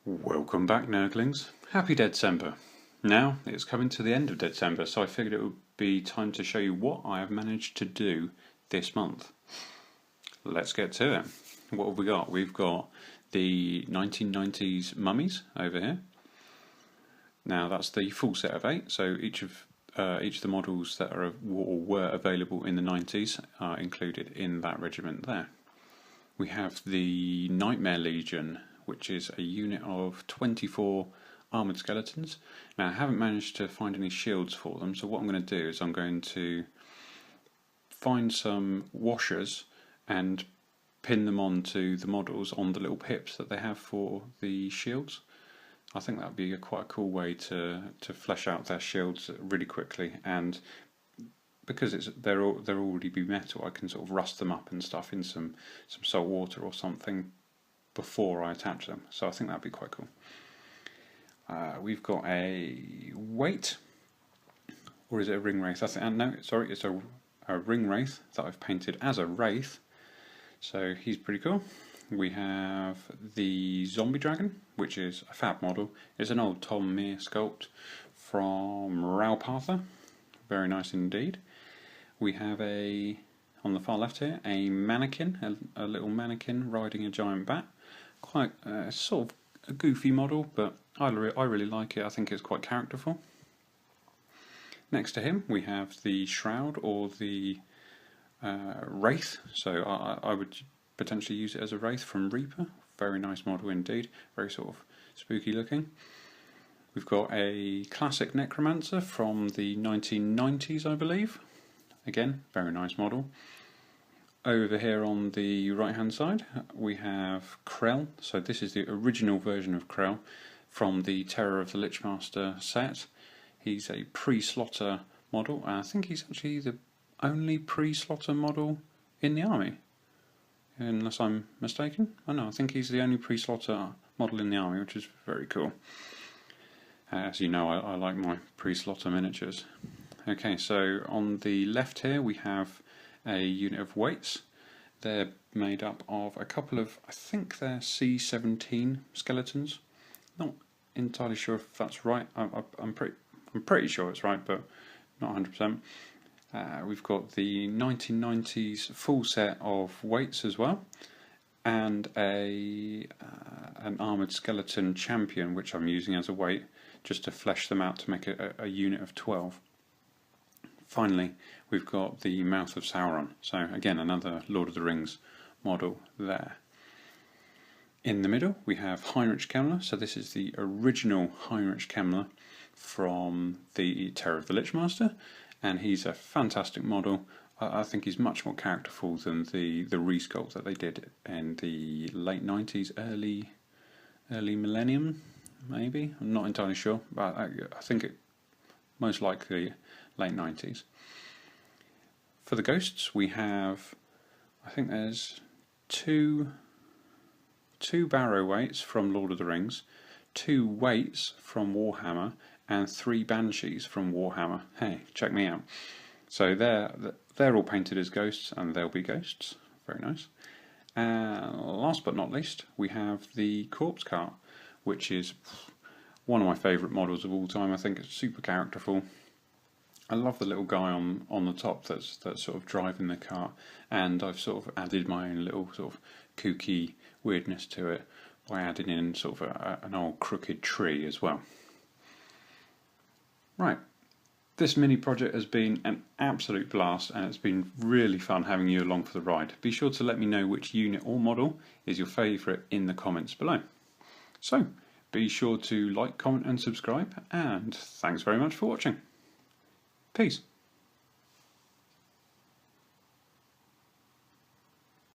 Welcome back, Nerglings. Happy Deadcember. Now, it's coming to the end of Deadcember, so I figured it would be time to show you what I have managed to do this month. Let's get to it. What have we got? We've got the 1990s mummies over here. Now, that's the full set of 8, so each of the models that are or were available in the 90s are included in that regiment there. We have the Nightmare Legion, which is a unit of 24 armoured skeletons. Now, I haven't managed to find any shields for them, so what I'm going to do is I'm going to find some washers and pin them onto the models on the little pips that they have for the shields. I think that would be quite a cool way to flesh out their shields really quickly, and because they're already be metal, I can sort of rust them up and stuff in some salt water or something before I attach them. So I think that'd be quite cool. We've got a weight, or is it a ring wraith? I think no, sorry, it's a ring wraith that I've painted as a wraith. So he's pretty cool. We have the zombie dragon, which is a fab model. It's an old Tom Meer sculpt from Raupartha. Very nice indeed. We have on the far left here, a mannequin, a little mannequin riding a giant bat. Quite sort of a goofy model, but I really like it. I think it's quite characterful. Next to him we have the Shroud, or the Wraith, so I would potentially use it as a Wraith from Reaper. Very nice model indeed, very sort of spooky looking. We've got a classic Necromancer from the 1990s, I believe. Again, very nice model. Over here on the right hand side we have Krell, so this is the original version of Krell from the Terror of the Lichmaster set. He's a pre-slaughter model, and I think he's actually the only pre-slaughter model in the army, unless I'm mistaken. Oh no, I think he's the only pre-slaughter model in the army, which is very cool. As you know, I like my pre-slaughter miniatures. Okay, so on the left here we have a unit of weights. They're made up of a couple of, I think they're C-17 skeletons. Not entirely sure if that's right. I'm pretty sure it's right, but not 100%. We've got the 1990s full set of weights as well, and an armoured skeleton champion, which I'm using as a weight just to flesh them out to make a unit of 12. Finally, we've got the Mouth of Sauron, so again another Lord of the Rings model there. In the middle we have Heinrich Kemmler, so this is the original Heinrich Kemmler from the Terror of the Lichmaster, and he's a fantastic model. I think he's much more characterful than the resculpt that they did in the late 90s, early millennium, maybe? I'm not entirely sure, but I think it most likely late 90s. For the ghosts we have, I think there's two barrow weights from Lord of the Rings, 2 weights from Warhammer, and 3 banshees from Warhammer. Hey, check me out. So they're all painted as ghosts, and they'll be ghosts. Very nice. And last but not least, we have the corpse cart, which is one of my favourite models of all time. I think it's super characterful. I love the little guy on the top that's sort of driving the cart, and I've sort of added my own little sort of kooky weirdness to it by adding in sort of an old crooked tree as well. Right, this mini project has been an absolute blast, and it's been really fun having you along for the ride. Be sure to let me know which unit or model is your favourite in the comments below. So, be sure to like, comment and subscribe, and thanks very much for watching. Peace.